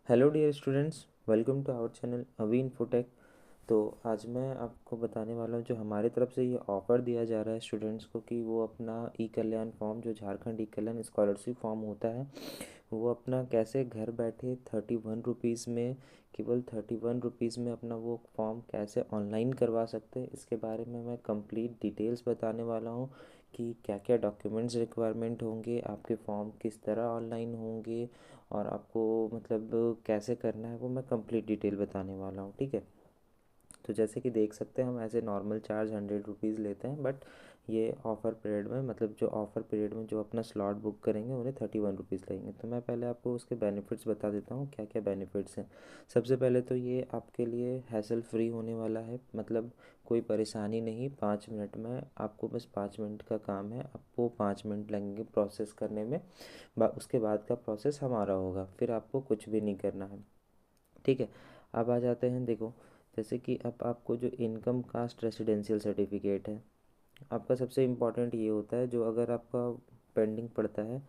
Hello dear students, welcome to our channel Avi infotech. तो आज मैं आपको बताने वाला हूँ जो हमारी तरफ से ये ऑफ़र दिया जा रहा है स्टूडेंट्स को कि वो अपना ई कल्याण फॉर्म, जो झारखंड ई कल्याण स्कॉलरशिप फॉर्म होता है, वो अपना कैसे घर बैठे 31 रुपीज़ में, केवल 31 रुपीज़ में अपना वो फॉर्म कैसे ऑनलाइन करवा सकते हैं, इसके बारे में मैं कंप्लीट डिटेल्स बताने वाला हूँ कि क्या क्या डॉक्यूमेंट्स रिक्वायरमेंट होंगे, आपके फॉर्म किस तरह ऑनलाइन होंगे और आपको मतलब कैसे करना है, वो मैं कंप्लीट डिटेल बताने वाला हूँ। ठीक है। तो जैसे कि देख सकते हैं, हम ऐसे नॉर्मल चार्ज 100 रुपीज़ लेते हैं, बट ये ऑफ़र पीरियड में, मतलब जो ऑफ़र पीरियड में जो अपना स्लॉट बुक करेंगे उन्हें 31 रुपीज़ लेंगे। तो मैं पहले आपको उसके बेनिफिट्स बता देता हूँ, क्या क्या बेनिफिट्स हैं। सबसे पहले तो ये आपके लिए हैसल फ्री होने वाला है, मतलब कोई परेशानी नहीं। 5 मिनट में आपको, बस 5 मिनट का काम है, आपको 5 मिनट लगेंगे प्रोसेस करने में। उसके बाद का प्रोसेस हमारा होगा, फिर आपको कुछ भी नहीं करना है। ठीक है। अब आ जाते हैं, देखो, जैसे कि अब आपको जो इनकम कास्ट रेसिडेंशियल सर्टिफिकेट है, आपका सबसे इम्पोर्टेंट ये होता है, जो अगर आपका पेंडिंग पड़ता है,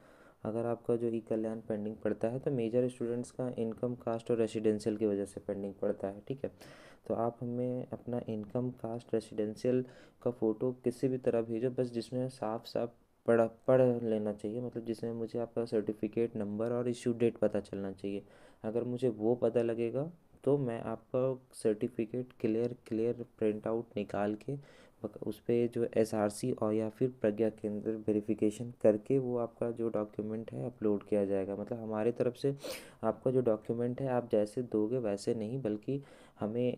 अगर आपका जो ई कल्याण पेंडिंग पड़ता है, तो मेजर स्टूडेंट्स का इनकम कास्ट और रेसिडेंशियल की वजह से पेंडिंग पड़ता है। ठीक है। तो आप हमें अपना इनकम कास्ट रेसिडेंशियल का फ़ोटो किसी भी तरह भेजो, बस जिसमें साफ साफ पढ़ लेना चाहिए, मतलब जिसमें मुझे आपका सर्टिफिकेट नंबर और इशू डेट पता चलना चाहिए। अगर मुझे वो पता लगेगा तो मैं आपका certificate clear clear print out निकाल के उस पर जो एसआरसी और या फिर प्रज्ञा केंद्र वेरिफिकेशन करके वो आपका जो डॉक्यूमेंट है अपलोड किया जाएगा। मतलब हमारी तरफ से आपका जो डॉक्यूमेंट है आप जैसे दोगे वैसे नहीं, बल्कि हमें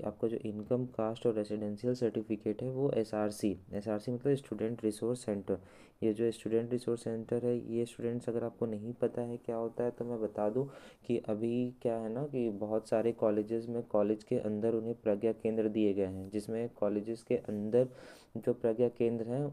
आपका जो इनकम कास्ट और रेसिडेंशियल सर्टिफिकेट है वो एसआरसी मतलब स्टूडेंट रिसोर्स सेंटर। ये जो स्टूडेंट रिसोर्स सेंटर है, ये स्टूडेंट्स, अगर आपको नहीं पता है क्या होता है तो मैं बता दूं कि अभी क्या है ना, कि बहुत सारे कॉलेजेस में, कॉलेज के अंदर उन्हें प्रज्ञा केंद्र दिए गए हैं, जिसमें कॉलेजेस के अंदर जो प्रज्ञा केंद्र हैं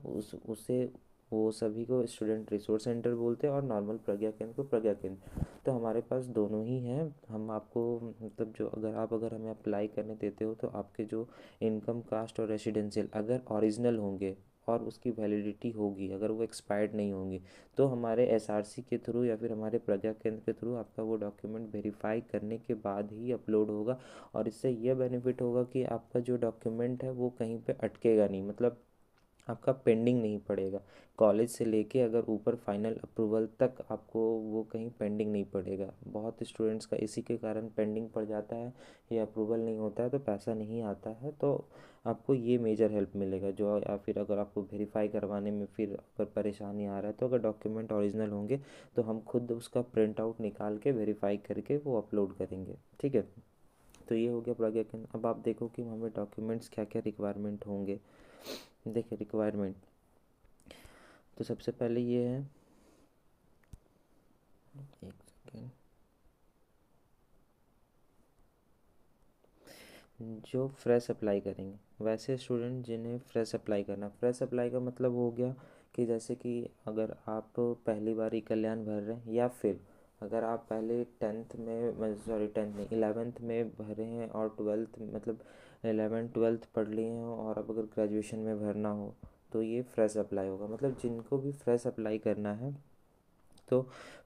उसे वो सभी को स्टूडेंट रिसोर्स सेंटर बोलते हैं और नॉर्मल प्रज्ञा केंद्र को प्रज्ञा केंद्र। तो हमारे पास दोनों ही हैं। हम आपको, मतलब जो अगर हमें अप्लाई करने देते हो तो आपके जो इनकम कास्ट और रेसिडेंशियल अगर ओरिजिनल होंगे और उसकी वैलिडिटी होगी, अगर वो एक्सपायर्ड नहीं होंगी, तो हमारे एसआरसी के थ्रू या फिर हमारे प्रज्ञा केंद्र के थ्रू आपका वो डॉक्यूमेंट वेरीफाई करने के बाद ही अपलोड होगा। और इससे ये बेनिफिट होगा कि आपका जो डॉक्यूमेंट है वो कहीं पे अटकेगा नहीं, मतलब आपका पेंडिंग नहीं पड़ेगा। कॉलेज से लेके अगर ऊपर फाइनल अप्रूवल तक आपको वो कहीं पेंडिंग नहीं पड़ेगा। बहुत स्टूडेंट्स का इसी के कारण पेंडिंग पड़ जाता है, ये अप्रूवल नहीं होता है तो पैसा नहीं आता है। तो आपको ये मेजर हेल्प मिलेगा। जो या फिर अगर आपको वेरीफाई करवाने में फिर अगर परेशानी आ रहा है, तो अगर डॉक्यूमेंट ओरिजिनल होंगे तो हम खुद उसका प्रिंट आउट निकाल के वेरीफाई करके वो अपलोड करेंगे। ठीक है। तो ये हो गया प्रज्ञा केंद्र। अब आप देखो कि हमें डॉक्यूमेंट्स क्या क्या रिक्वायरमेंट होंगे। देखिए रिक्वायरमेंट, तो सबसे पहले ये है, एक सेकेंड, जो फ्रेश अप्लाई करेंगे, वैसे स्टूडेंट जिन्हें फ्रेश अप्लाई करना, फ्रेश अप्लाई का मतलब हो गया कि जैसे कि अगर आप पहली बार ई कल्याण भर रहे हैं, या फिर अगर आप पहले टेंथ में, सॉरी टेंथ नहीं, 11th में भरे हैं और ट्वेल्थ, मतलब 11th 12th पढ़ लिए हैं और अब अगर ग्रेजुएशन में भरना हो, तो ये फ्रेश अप्लाई होगा। मतलब जिनको भी फ्रेश अप्लाई करना है, तो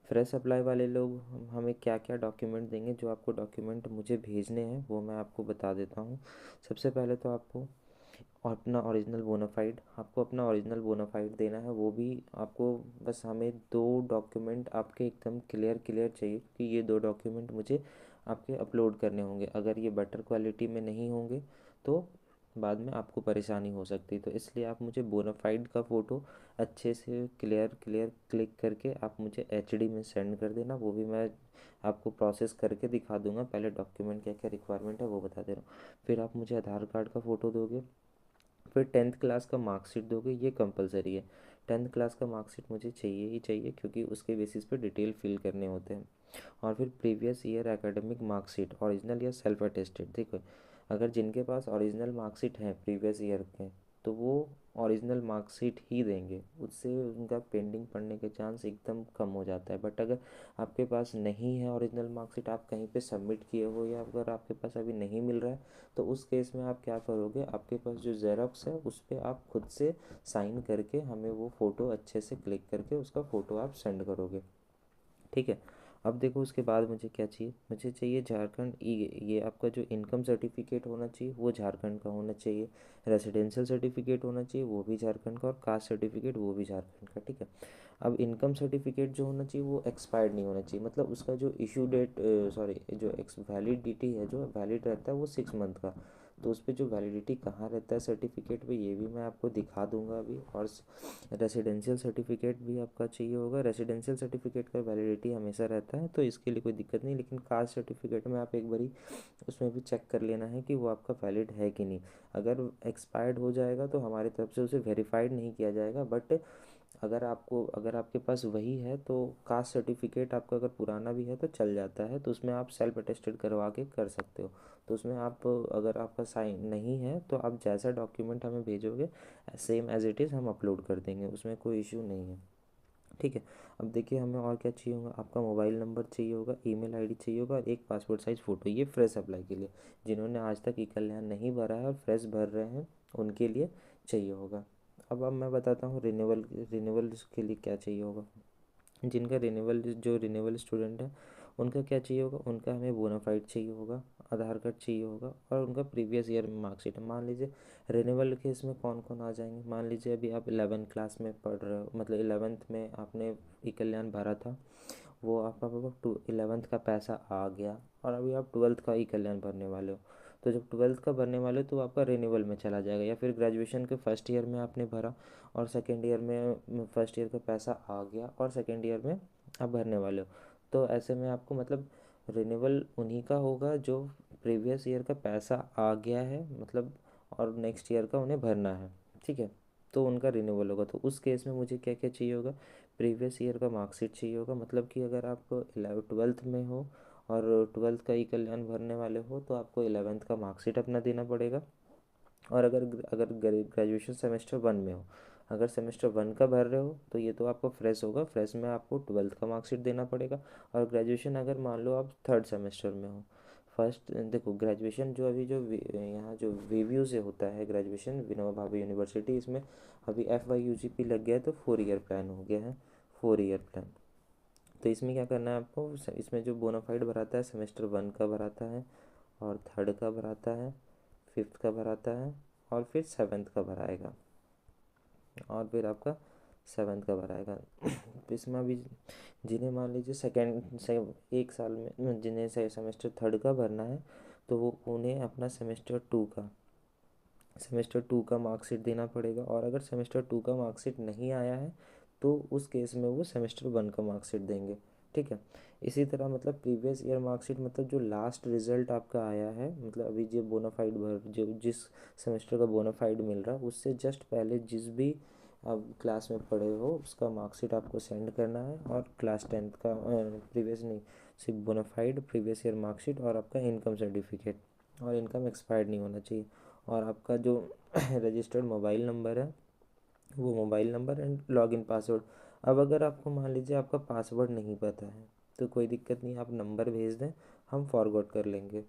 फ्रेश अप्लाई वाले लोग हमें क्या क्या डॉक्यूमेंट देंगे, जो आपको डॉक्यूमेंट मुझे भेजने हैं वो मैं आपको बता देता हूँ। सबसे पहले तो आपको अपना ओरिजिनल बोनाफाइड, आपको अपना ओरिजिनल बोनाफाइड देना है। वो भी आपको, बस हमें दो डॉक्यूमेंट आपके एकदम क्लियर क्लियर चाहिए कि ये दो डॉक्यूमेंट मुझे आपके अपलोड करने होंगे। अगर ये बेटर क्वालिटी में नहीं होंगे तो बाद में आपको परेशानी हो सकती है। तो इसलिए आप मुझे बोनाफाइड का फ़ोटो अच्छे से क्लियर क्लियर क्लिक करके आप मुझे एचडी में सेंड कर देना। वो भी मैं आपको प्रोसेस करके दिखा दूंगा। पहले डॉक्यूमेंट क्या क्या रिक्वायरमेंट है वो बता दे रहा हूँ। फिर आप मुझे आधार कार्ड का फ़ोटो दोगे, फिर 10th क्लास का मार्कशीट दोगे, ये कंपलसरी है। 10th क्लास का मार्कशीट मुझे चाहिए ही चाहिए, क्योंकि उसके बेसिस पे डिटेल फिल करने होते हैं। और फिर previous year academic marksheet, original या सेल्फ अटेस्टेड। देखो, अगर जिनके पास ओरिजिनल मार्कशीट हैं प्रीवियस ईयर के, तो वो ओरिजिनल मार्कशीट ही देंगे, उससे उनका पेंडिंग पड़ने के चांस एकदम कम हो जाता है। बट अगर आपके पास नहीं है ओरिजिनल मार्कशीट, आप कहीं पे सबमिट किए हो, या अगर आपके पास अभी नहीं मिल रहा है, तो उस केस में आप क्या करोगे, आपके पास जो जेरॉक्स है उस पर आप खुद से साइन करके हमें वो फ़ोटो अच्छे से क्लिक करके उसका फ़ोटो आप सेंड करोगे। ठीक है। अब देखो उसके बाद मुझे क्या चाहिए, मुझे चाहिए झारखंड ये आपका जो इनकम सर्टिफिकेट होना चाहिए वो झारखंड का होना चाहिए, रेसिडेंशियल सर्टिफिकेट होना चाहिए वो भी झारखंड का, और कास्ट सर्टिफिकेट वो भी झारखंड का। ठीक है। अब इनकम सर्टिफिकेट जो होना चाहिए वो एक्सपायर्ड नहीं होना चाहिए, मतलब उसका जो इशू डेट, सॉरी, जो एक्स वैलिडिटी है, जो वैलिड रहता है वो 6 मंथ का। तो उस पर जो वैलिडिटी कहाँ रहता है सर्टिफिकेट पे, ये भी मैं आपको दिखा दूंगा अभी। और रेसिडेंशियल सर्टिफिकेट भी आपका चाहिए होगा। रेसिडेंशियल सर्टिफिकेट का वैलिडिटी हमेशा रहता है, तो इसके लिए कोई दिक्कत नहीं, लेकिन कास्ट सर्टिफिकेट में आप एक बारी उसमें भी चेक कर लेना है कि वो आपका वैलिड है कि नहीं। अगर एक्सपायर्ड हो जाएगा तो हमारी तरफ से उसे वेरीफाइड नहीं किया जाएगा, बट अगर आपके पास वही है तो कास्ट सर्टिफिकेट आपका अगर पुराना भी है तो चल जाता है, तो उसमें आप सेल्फ अटेस्टेड करवा के कर सकते हो। तो उसमें आप, अगर आपका साइन नहीं है तो आप जैसा डॉक्यूमेंट हमें भेजोगे सेम एज इट इज़ हम अपलोड कर देंगे, उसमें कोई इशू नहीं है। ठीक है। अब देखिए हमें और क्या चाहिए होगा, आपका मोबाइल नंबर चाहिए होगा, ईमेल आईडी चाहिए होगा, और एक पासपोर्ट साइज़ फ़ोटो, ये फ्रेश अप्लाई के लिए, जिन्होंने आज तक ई कल्याण नहीं भरा है और फ्रेश भर रहे हैं उनके लिए चाहिए होगा। अब मैं बताता हूँ रिन्यूअल रिन्यूअल के लिए क्या चाहिए होगा। जिनका रिन्यूअल, जो रिन्यूअल स्टूडेंट है उनका क्या चाहिए होगा, उनका हमें बोनाफाइड चाहिए होगा, आधार कार्ड चाहिए होगा, और उनका प्रीवियस ईयर मार्कशीट। मान लीजिए रिन्यूअल के इसमें कौन कौन आ जाएंगे, मान लीजिए अभी आप 11th क्लास में पढ़ रहे हो, मतलब 11th में आपने ई कल्याण भरा था, वो आपका 11th का पैसा आ गया, और अभी आप 12th का ई कल्याण भरने वाले हो। तो जब 12th का भरने वाले हो तो आपका रिन्यूअल में चला जाएगा, या फिर ग्रेजुएशन के फर्स्ट ईयर में आपने भरा और सेकेंड ईयर में फर्स्ट ईयर का पैसा आ गया और सेकेंड ईयर में आप भरने वाले हो, तो ऐसे में आपको मतलब रिन्यूअल उन्हीं का होगा जो प्रीवियस ईयर का पैसा आ गया है, मतलब, और नेक्स्ट ईयर का उन्हें भरना है। ठीक है। तो उनका रिन्यूअल होगा, तो उस केस में मुझे क्या क्या चाहिए होगा, प्रीवियस ईयर का मार्कशीट चाहिए होगा, मतलब कि अगर आप 12th में हो और 12th का ई कल्याण भरने वाले हो तो आपको 11th का मार्कशीट अपना देना पड़ेगा। और अगर अगर ग्रेजुएशन सेमेस्टर 1 में हो, अगर सेमेस्टर 1 का भर रहे हो तो ये तो आपको फ्रेश होगा, फ्रेश में आपको 12th का मार्कशीट देना पड़ेगा। और ग्रेजुएशन अगर मान लो आप थर्ड सेमेस्टर में हो, फर्स्ट देखो ग्रेजुएशन जो अभी जो यहाँ जो वीव्यू से होता है ग्रेजुएशन विनोबा भावे यूनिवर्सिटी, इसमें अभी FYUGP लग गया है, तो 4 ईयर प्लान हो गया है, 4 ईयर प्लान। तो इसमें क्या करना है आपको, इसमें जो बोनाफाइड भराता है सेमेस्टर 1 का भराता है, और थर्ड का भराता है, फिफ्थ का भराता है, और फिर 7th का भराएगा, और फिर आपका 7th का भराएगा। तो इसमें अभी जिन्हें मान लीजिए सेकेंड से 1 साल में जिन्हें सेमेस्टर थर्ड का भरना है, तो वो उन्हें अपना सेमेस्टर 2 का मार्कशीट देना पड़ेगा, और अगर सेमेस्टर 2 का मार्कशीट नहीं आया है तो उस केस में वो सेमेस्टर 1 का मार्कशीट देंगे। ठीक है। इसी तरह मतलब प्रीवियस ईयर मार्कशीट, मतलब जो लास्ट रिजल्ट आपका आया है, मतलब अभी जो बोनाफाइड भर जो जिस सेमेस्टर का बोनाफाइड मिल रहा है उससे जस्ट पहले जिस भी आप क्लास में पढ़े हो उसका मार्कशीट आपको सेंड करना है, और क्लास 10th का प्रीवियस नहीं, सिर्फ बोनाफाइड प्रीवियस ईयर मार्कशीट और आपका इनकम सर्टिफिकेट, और इनकम एक्सपायर्ड नहीं होना चाहिए, और आपका जो रजिस्टर्ड मोबाइल नंबर है वो mobile number and login password. अब अगर आपको मान लीजिए आपका पासवर्ड नहीं पता है तो कोई दिक्कत नहीं, आप नंबर भेज दें, हम फॉरवर्ड कर लेंगे।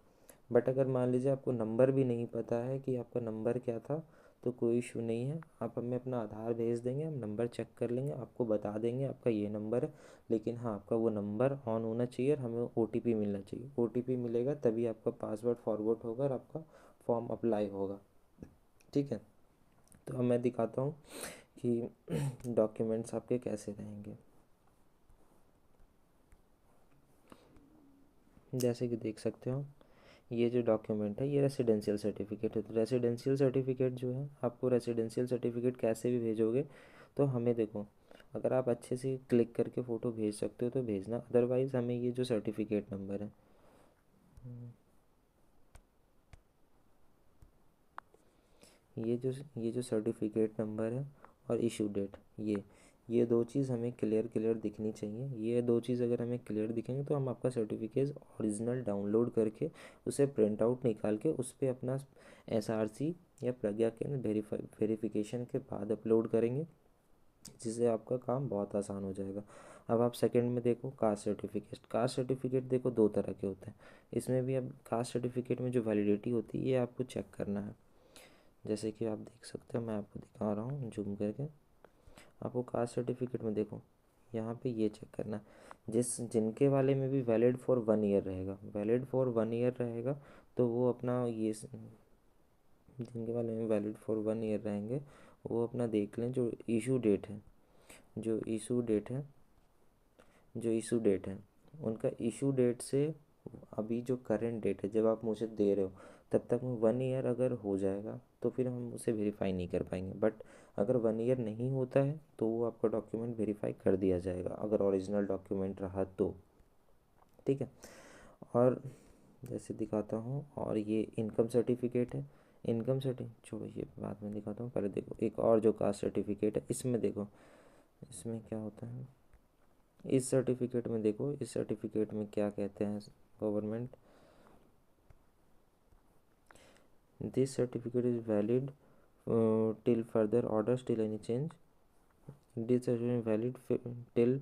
बट अगर मान लीजिए आपको नंबर भी नहीं पता है कि आपका नंबर क्या था, तो कोई इशू नहीं है, आप हमें अपना आधार भेज देंगे, हम नंबर चेक कर लेंगे, आपको बता देंगे आपका ये नंबर है। लेकिन हाँ, आपका वो नंबर ऑन होना चाहिए और हमें OTP मिलना चाहिए, OTP मिलेगा तभी आपका पासवर्ड फॉरवर्ड होगा और आपका फॉर्म अप्लाई होगा। ठीक है। तो अब मैं दिखाता हूँ कि डॉक्यूमेंट्स आपके कैसे रहेंगे। जैसे कि देख सकते हो ये जो डॉक्यूमेंट है ये रेसिडेंशियल सर्टिफिकेट है, तो रेसिडेंशियल सर्टिफिकेट जो है, आपको रेसिडेंशियल सर्टिफिकेट कैसे भी भेजोगे तो हमें देखो, अगर आप अच्छे से क्लिक करके फ़ोटो भेज सकते हो तो भेजना, अदरवाइज़ हमें ये जो सर्टिफिकेट नंबर है, ये जो सर्टिफिकेट नंबर है और इशू डेट, ये दो चीज़ हमें क्लियर क्लियर दिखनी चाहिए। ये दो चीज़ अगर हमें क्लियर दिखेंगे तो हम आपका सर्टिफिकेट ओरिजिनल डाउनलोड करके उसे प्रिंट आउट निकाल के उस पर अपना SRC या प्रज्ञा केंद्र वेरिफिकेशन के बाद अपलोड करेंगे, जिससे आपका काम बहुत आसान हो जाएगा। अब आप सेकंड में देखो कास्ट सर्टिफिकेट देखो 2 तरह के होते हैं। इसमें भी अब कास्ट सर्टिफिकेट में जो वैलिडिटी होती है ये आपको चेक करना है। जैसे कि आप देख सकते हो, मैं आपको दिखा रहा हूँ जूम करके। आपको कास्ट सर्टिफिकेट में देखो यहाँ पे ये चेक करना, जिनके वाले में भी वैलिड फॉर 1 ईयर रहेगा, वैलिड फॉर 1 ईयर रहेगा, तो वो अपना ये जिनके वाले में वैलिड फॉर 1 ईयर रहेंगे वो अपना देख लें जो इशू डेट है, जो इशू डेट है जो इशू डेट है उनका इशू डेट से अभी जो करंट डेट है जब आप मुझे दे रहे हो तब तक में 1 ईयर अगर हो जाएगा तो फिर हम उसे वेरीफाई नहीं कर पाएंगे। बट अगर 1 ईयर नहीं होता है तो वो आपका डॉक्यूमेंट वेरीफाई कर दिया जाएगा, अगर ओरिजिनल डॉक्यूमेंट रहा तो। ठीक है। और जैसे दिखाता हूँ, और ये इनकम सर्टिफिकेट है, इनकम सर्टिफिकेट छोड़ो, ये बाद में दिखाता हूँ, पहले देखो एक और जो कास्ट सर्टिफिकेट है, इसमें देखो इसमें क्या होता है। इस सर्टिफिकेट में देखो, इस सर्टिफिकेट में क्या कहते हैं government, this certificate is valid till further orders till any change, this certificate valid till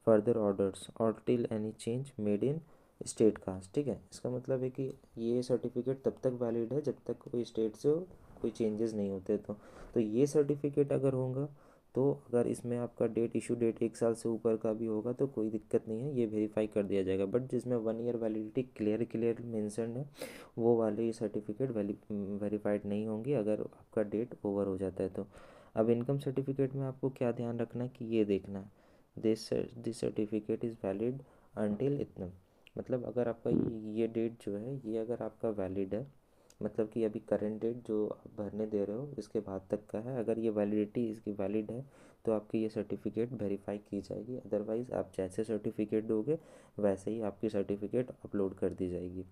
further orders और till any change made in state caste. ठीक है, इसका मतलब है कि ये सर्टिफिकेट तब तक वैलिड है जब तक कोई स्टेट से कोई चेंजेस नहीं होते। तो ये सर्टिफिकेट अगर होगा तो अगर इसमें आपका डेट इशू डेट 1 साल से ऊपर का भी होगा तो कोई दिक्कत नहीं है, ये वेरीफाई कर दिया जाएगा। बट जिसमें 1 ईयर वैलिडिटी क्लियर मेंशन है वो वाले सर्टिफिकेट वेरीफाइड नहीं होंगी अगर आपका डेट ओवर हो जाता है तो। अब इनकम सर्टिफिकेट में आपको क्या ध्यान रखना है कि ये देखना है, this certificate is valid until इतना, मतलब अगर आपका ये डेट जो है ये अगर आपका वैलिड है, मतलब कि अभी करंट डेट जो आप भरने दे रहे हो इसके बाद तक का है, अगर ये वैलिडिटी इसकी वैलिड है तो आपकी ये सर्टिफिकेट वेरीफाई की जाएगी। अदरवाइज़ आप जैसे सर्टिफिकेट दोगे वैसे ही आपकी सर्टिफिकेट अपलोड कर दी जाएगी।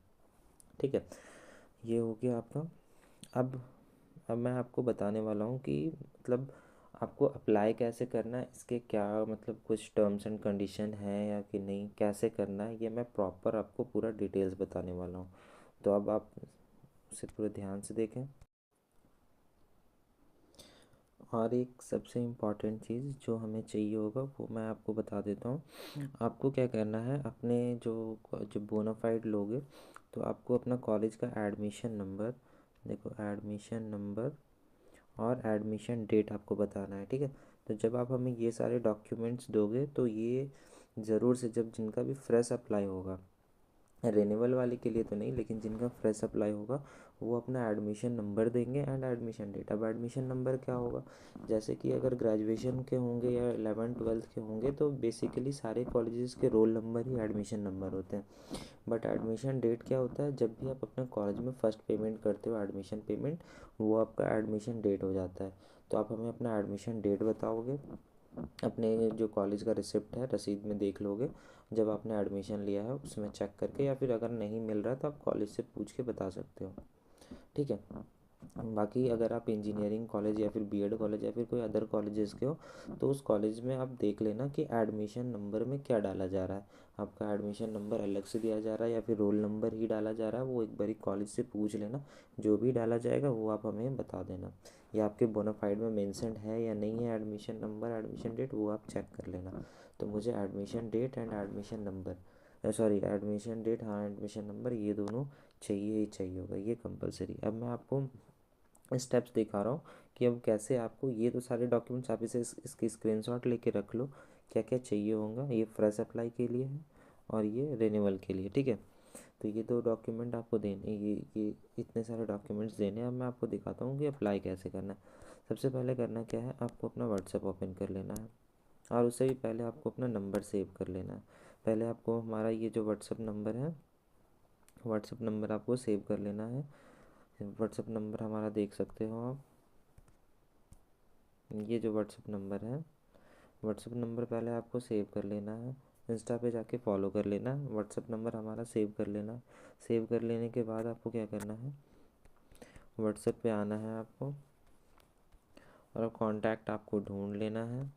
ठीक है, ये हो गया आपका। अब मैं आपको बताने वाला हूँ कि मतलब आपको अप्लाई कैसे करना है, इसके क्या मतलब कुछ टर्म्स एंड कंडीशन है या कि नहीं, कैसे करना है, ये मैं प्रॉपर आपको पूरा डिटेल्स बताने वाला हूँ। तो अब आप उसे पूरे ध्यान से देखें। और एक सबसे इम्पॉर्टेंट चीज़ जो हमें चाहिए होगा वो मैं आपको बता देता हूँ। आपको क्या करना है, अपने जो जो बोनाफाइड लोगे तो आपको अपना कॉलेज का एडमिशन नंबर, देखो एडमिशन नंबर और एडमिशन डेट आपको बताना है। ठीक है, तो जब आप हमें ये सारे डॉक्यूमेंट्स दोगे तो ये ज़रूर से, जब जिनका भी फ्रेश अप्लाई होगा, रेन्यूअल वाले के लिए तो नहीं लेकिन जिनका फ्रेश अप्लाई होगा वो अपना एडमिशन नंबर देंगे एंड एडमिशन डेट। अब एडमिशन नंबर क्या होगा, जैसे कि अगर ग्रेजुएशन के होंगे या 11th 12th के होंगे तो बेसिकली सारे कॉलेजेस के रोल नंबर ही एडमिशन नंबर होते हैं। बट एडमिशन डेट क्या होता है, जब भी आप अपने कॉलेज में फ़र्स्ट पेमेंट करते हो एडमिशन पेमेंट, वो आपका एडमिशन डेट हो जाता है। तो आप हमें अपना एडमिशन डेट बताओगे, अपने जो कॉलेज का रिसिप्ट है रसीद में देख लोगे जब आपने एडमिशन लिया है उसमें चेक करके, या फिर अगर नहीं मिल रहा तो आप कॉलेज से पूछ के बता सकते हो। ठीक है, बाकी अगर आप इंजीनियरिंग कॉलेज या फिर बीएड कॉलेज या फिर कोई अदर कॉलेजेस के हो तो उस कॉलेज में आप देख लेना कि एडमिशन नंबर में क्या डाला जा रहा है, आपका एडमिशन नंबर अलग से दिया जा रहा है या फिर रोल नंबर ही डाला जा रहा है, वो एक बारी कॉलेज से पूछ लेना। जो भी डाला जाएगा वो आप हमें बता देना, या आपके बोनाफाइड में मेंशन है या नहीं है एडमिशन नंबर एडमिशन डेट वो आप चेक कर लेना। तो मुझे admission date and admission number, sorry admission date, हाँ एडमिशन नंबर, ये दोनों चाहिए ही चाहिए होगा, ये कंपलसरी। अब मैं आपको स्टेप्स दिखा रहा हूँ कि अब कैसे आपको ये तो सारे डॉक्यूमेंट्स आप इसे इसकी स्क्रीनशॉट लेके रख लो, क्या क्या चाहिए होगा। ये फ्रेश अप्लाई के लिए है और ये रिन्यूअल के लिए। ठीक है, तो ये दो डॉक्यूमेंट आपको देने, ये इतने सारे डॉक्यूमेंट्स देने हैं। अब मैं आपको दिखाता हूँ कि अप्लाई कैसे करना है। सबसे पहले करना क्या है, आपको अपना व्हाट्सएप ओपन कर लेना है और उससे भी पहले आपको अपना नंबर सेव कर लेना है। पहले आपको हमारा ये जो व्हाट्सएप नंबर है, व्हाट्सएप नंबर आपको सेव कर लेना है। व्हाट्सएप नंबर हमारा देख सकते हो आप, ये जो व्हाट्सएप नंबर है, व्हाट्सएप नंबर पहले आपको सेव कर लेना है, इंस्टा पे जाके फॉलो कर लेना, व्हाट्सएप नंबर हमारा सेव कर लेना। सेव कर लेने के बाद आपको क्या करना है, व्हाट्सएप पे आना है आपको और कांटेक्ट आपको ढूंढ लेना है।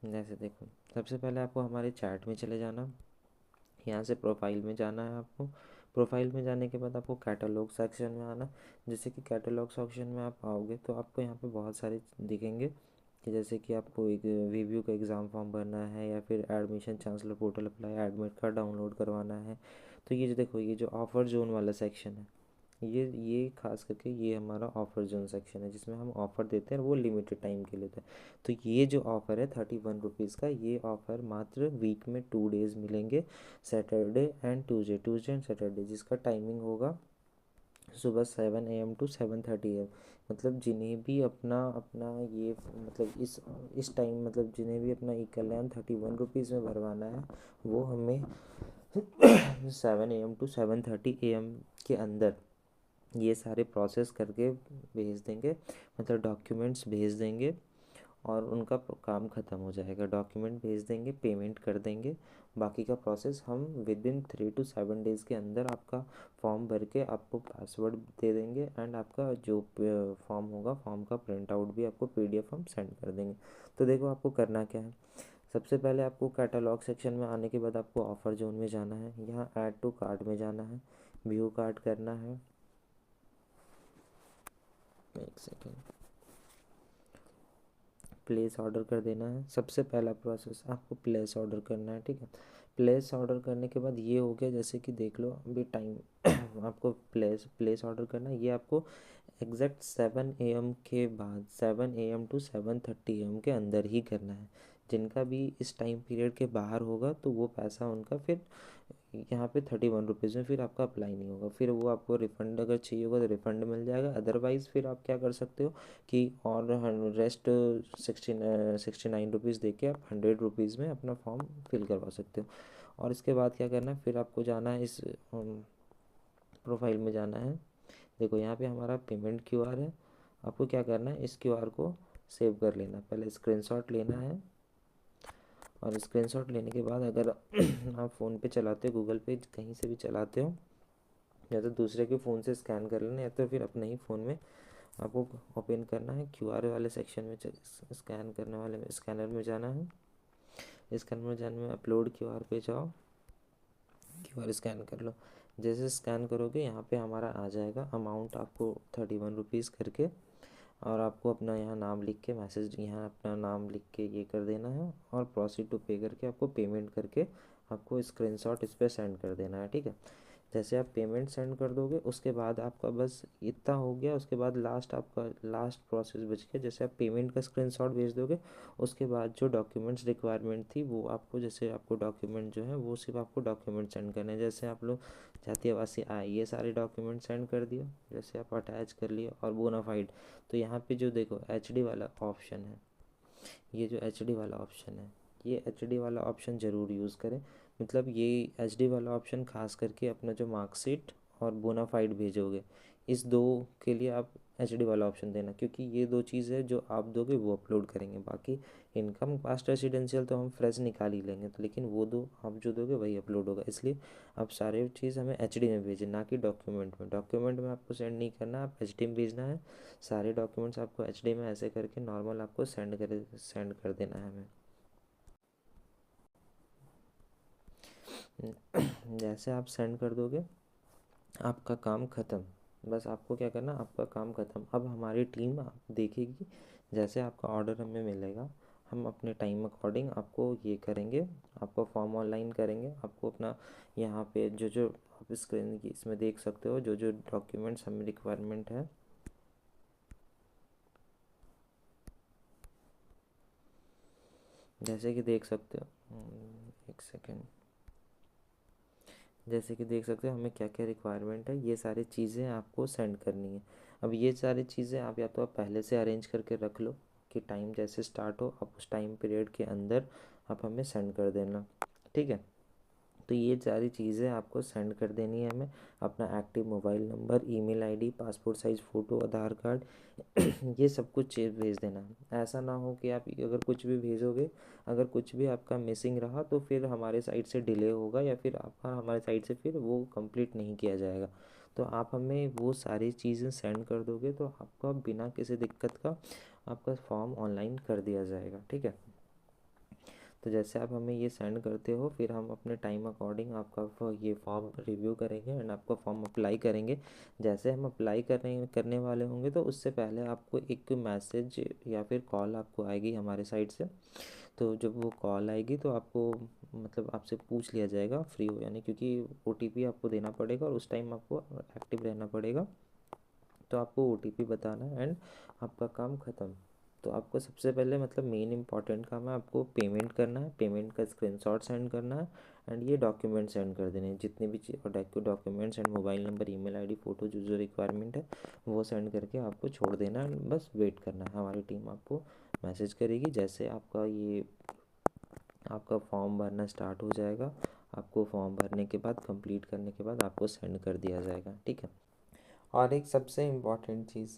जैसे देखो, सबसे पहले आपको हमारे चैट में चले जाना, यहाँ से प्रोफाइल में जाना है आपको। प्रोफाइल में जाने के बाद आपको कैटलॉग सेक्शन में आना। जैसे कि कैटलॉग सेक्शन में आप आओगे तो आपको यहाँ पे बहुत सारे दिखेंगे, कि जैसे कि आपको एक वीव्यू का एग्ज़ाम फॉर्म भरना है या फिर admission chancellor portal apply admit card download करवाना है। तो ये जो देखो, ये जो ऑफ़र जोन वाला सेक्शन है, ये खास करके ये हमारा ऑफ़र जोन सेक्शन है, जिसमें हम ऑफ़र देते हैं और वो लिमिटेड टाइम के लिए होता है। तो ये जो ऑफ़र है 31 रुपीज़ का, ये ऑफ़र मात्र वीक में 2 डेज़ मिलेंगे, Saturday and Tuesday, Tuesday and Saturday, जिसका टाइमिंग होगा सुबह 7 AM to 7:30 AM। मतलब जिन्हें भी अपना अपना ये मतलब इस टाइम मतलब जिन्हें भी अपना ई कल्याण 31 रुपीज़ में भरवाना है, वो हमें 7 AM to 7:30 AM के अंदर ये सारे प्रोसेस करके भेज देंगे, मतलब डॉक्यूमेंट्स भेज देंगे और उनका काम ख़त्म हो जाएगा। डॉक्यूमेंट भेज देंगे, पेमेंट कर देंगे, बाकी का प्रोसेस हम विदिन 3 to 7 डेज़ के अंदर आपका फॉर्म भर के आपको पासवर्ड दे देंगे एंड आपका जो फॉर्म होगा, फॉर्म का प्रिंट आउट भी आपको PDF हम सेंड कर देंगे। तो देखो आपको करना क्या है। सबसे पहले आपको कैटलॉग सेक्शन में आने के बाद आपको ऑफ़र जोन में जाना है, यहाँ ऐड टू कार्ट में जाना है, व्यू कार्ट करना है। एक सेकेंड, प्लेस ऑर्डर कर देना है। सबसे पहला प्रोसेस आपको प्लेस ऑर्डर करना है, ठीक है। प्लेस ऑर्डर करने के बाद ये हो गया, जैसे कि देख लो अभी टाइम आपको प्लेस ऑर्डर करना है। ये आपको एग्जैक्ट 7 AM के बाद 7 AM to 7:30 AM के अंदर ही करना है। जिनका भी इस टाइम पीरियड के बाहर होगा तो वो पैसा उनका फिर यहाँ पे 31 रुपीज़ में फिर आपका अप्लाई नहीं होगा। फिर वो आपको रिफ़ंड अगर चाहिए होगा तो रिफ़ंड मिल जाएगा, अदरवाइज़ फिर आप क्या कर सकते हो कि और रेस्ट 69 रुपीज़ दे के आप 100 रुपीज़ में अपना फॉर्म फिल करवा सकते हो। और इसके बाद क्या करना है, फिर आपको जाना है इस प्रोफाइल में जाना है। देखो यहाँ पे हमारा पेमेंट QR है। आपको क्या करना है, इस QR को सेव कर लेना, पहले स्क्रीनशॉट लेना है और स्क्रीनशॉट लेने के बाद अगर आप फ़ोन पे चलाते हो, गूगल पे कहीं से भी चलाते हो, या तो दूसरे के फ़ोन से स्कैन कर लेना, या तो फिर अपने ही फ़ोन में आपको ओपन करना है। QR वाले सेक्शन में स्कैन करने वाले में स्कैनर में जाना है। स्कैनर में जाने में अपलोड QR पे जाओ, QR स्कैन कर लो। जैसे स्कैन करोगे यहाँ पे हमारा आ जाएगा अमाउंट आपको 31 रुपीज़ करके, और आपको अपना यहाँ नाम लिख के मैसेज, यहाँ अपना नाम लिख के ये कर देना है और प्रोसीड टू पे करके आपको पेमेंट करके आपको स्क्रीनशॉट इस पर सेंड कर देना है, ठीक है। जैसे आप पेमेंट सेंड कर दोगे उसके बाद आपका बस इतना हो गया। उसके बाद आपका लास्ट प्रोसेस बच गया। जैसे आप पेमेंट का स्क्रीनशॉट भेज दोगे उसके बाद जो डॉक्यूमेंट्स रिक्वायरमेंट थी वो आपको, जैसे आपको डॉक्यूमेंट जो है वो सिर्फ आपको डॉक्यूमेंट सेंड करने हैं। जैसे आप लोग जाति आवासी आय ये सारे डॉक्यूमेंट सेंड कर दिए, जैसे आप अटैच कर लिए, और बोनाफाइड। तो यहाँ पे जो देखो HD वाला ऑप्शन है, ये जो HD वाला ऑप्शन है, ये HD वाला ऑप्शन ज़रूर यूज़ करें। मतलब ये HD वाला ऑप्शन खास करके अपना जो मार्कशीट और बोनाफाइड भेजोगे, इस दो के लिए आप HD वाला ऑप्शन देना, क्योंकि ये दो चीज़ है जो आप दोगे वो अपलोड करेंगे। बाकी इनकम पास्ट रेसिडेंशियल तो हम फ्रेश निकाल ही लेंगे, तो लेकिन वो दो आप जो दोगे वही अपलोड होगा। इसलिए आप सारे चीज़ हमें HD में भेजें, ना कि डॉक्यूमेंट में। डॉक्यूमेंट में आपको सेंड नहीं करना, आप HD में भेजना है। सारे डॉक्यूमेंट्स आपको HD में ऐसे करके नॉर्मल आपको सेंड कर देना है हमें। जैसे आप सेंड कर दोगे आपका काम ख़त्म। बस आपको क्या करना, आपका काम ख़त्म। अब हमारी टीम आप देखेगी, जैसे आपका ऑर्डर हमें मिलेगा हम अपने टाइम अकॉर्डिंग आपको ये करेंगे, आपको फॉर्म ऑनलाइन करेंगे। आपको अपना यहाँ पे जो जो आप स्क्रीन की इसमें देख सकते हो जो जो डॉक्यूमेंट्स हमें रिक्वायरमेंट है, जैसे कि देख सकते हो। एक सेकेंड, जैसे कि देख सकते हो हमें क्या क्या रिक्वायरमेंट है, ये सारी चीज़ें आपको सेंड करनी है। अब ये सारी चीज़ें आप या तो आप पहले से अरेंज करके रख लो कि टाइम जैसे स्टार्ट हो आप उस टाइम पीरियड के अंदर आप हमें सेंड कर देना, ठीक है। तो ये सारी चीज़ें आपको सेंड कर देनी है हमें। अपना active mobile number, email ID, passport size photo, Aadhaar card ये सब कुछ चीज़ भेज देना है। ऐसा ना हो कि आप अगर कुछ भी भेजोगे, अगर कुछ भी आपका मिसिंग रहा तो फिर हमारे साइड से डिले होगा, या फिर आपका हमारे साइड से फिर वो कंप्लीट नहीं किया जाएगा। तो आप हमें वो सारी चीज़ें सेंड कर दोगे तो आपका बिना किसी दिक्कत का आपका फॉर्म ऑनलाइन कर दिया जाएगा, ठीक है। तो जैसे आप हमें ये सेंड करते हो, फिर हम अपने टाइम अकॉर्डिंग आपका ये फॉर्म रिव्यू करेंगे एंड आपका फॉर्म अप्लाई करेंगे। जैसे हम अप्लाई करने वाले होंगे तो उससे पहले आपको एक मैसेज या फिर कॉल आपको आएगी हमारे साइड से। तो जब वो कॉल आएगी तो आपको मतलब आपसे पूछ लिया जाएगा फ्री हो यानी, क्योंकि OTP आपको देना पड़ेगा और उस टाइम आपको एक्टिव रहना पड़ेगा। तो आपको OTP बताना है एंड आपका काम ख़त्म। तो आपको सबसे पहले मतलब मेन इंपॉर्टेंट काम है, आपको पेमेंट करना है, पेमेंट का स्क्रीनशॉट सेंड करना है एंड ये डॉक्यूमेंट सेंड कर देने हैं, जितने भी documents and mobile number, email ID, photo जो जो रिक्वायरमेंट है वो सेंड करके आपको छोड़ देना है। बस वेट करना है, हमारी टीम आपको मैसेज करेगी। जैसे आपका फॉर्म भरना स्टार्ट हो जाएगा, आपको फॉर्म भरने के बाद कंप्लीट करने के बाद आपको सेंड कर दिया जाएगा, ठीक है। और एक सबसे इम्पॉर्टेंट चीज़,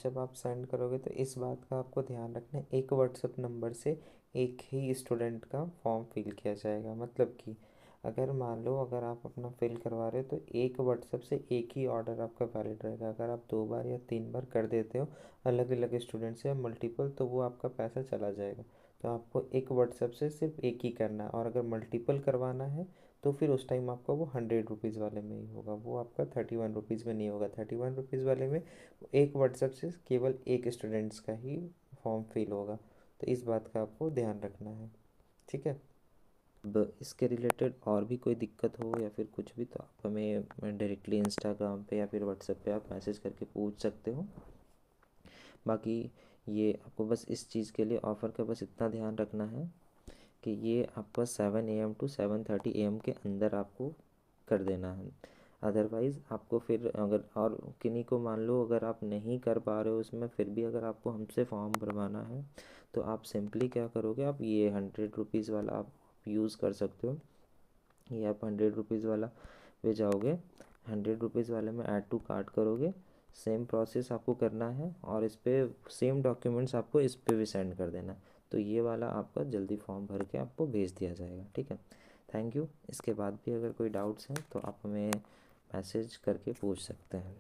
जब आप सेंड करोगे तो इस बात का आपको ध्यान रखना है, एक व्हाट्सएप नंबर से एक ही स्टूडेंट का फॉर्म फिल किया जाएगा। मतलब कि अगर मान लो अगर आप अपना फिल करवा रहे हो तो एक व्हाट्सएप से एक ही ऑर्डर आपका वैलिड रहेगा। अगर आप 2 बार या 3 बार कर देते हो अलग अलग स्टूडेंट से मल्टीपल, तो वो आपका पैसा चला जाएगा। तो आपको एक व्हाट्सएप से सिर्फ एक ही करना है, और अगर मल्टीपल करवाना है तो फिर उस टाइम आपका वो 100 रुपीज़ वाले में ही होगा, वो आपका 31 रुपीज़ में नहीं होगा। 31 रुपीज़ वाले में एक व्हाट्सएप से केवल एक स्टूडेंट्स का ही फॉर्म फिल होगा। तो इस बात का आपको ध्यान रखना है, ठीक है। अब इसके रिलेटेड और भी कोई दिक्कत हो या फिर कुछ भी, तो आप हमें डायरेक्टली इंस्टाग्राम पे या फिर व्हाट्सएप पे आप मैसेज करके पूछ सकते हो। बाकी ये आपको बस इस चीज़ के लिए ऑफ़र का बस इतना ध्यान रखना है कि ये आपका 7 AM to 7:30 AM के अंदर आपको कर देना है। अदरवाइज़ आपको फिर अगर और किन्हीं को मान लो अगर आप नहीं कर पा रहे हो उसमें, फिर भी अगर आपको हमसे फॉर्म भरवाना है तो आप सिंपली क्या करोगे, आप ये 100 रुपीज़ वाला आप यूज़ कर सकते हो। ये आप 100 रुपीज़ वाला पे जाओगे, 100 रुपीज़ वाले में ऐड टू कार्ट करोगे, सेम प्रोसेस आपको करना है और इस पर सेम डॉक्यूमेंट्स आपको इस पर भी सेंड कर देना है। तो ये वाला आपका जल्दी फॉर्म भर के आपको भेज दिया जाएगा, ठीक है। Thank you. इसके बाद भी अगर कोई डाउट्स हैं तो आप हमें मैसेज करके पूछ सकते हैं।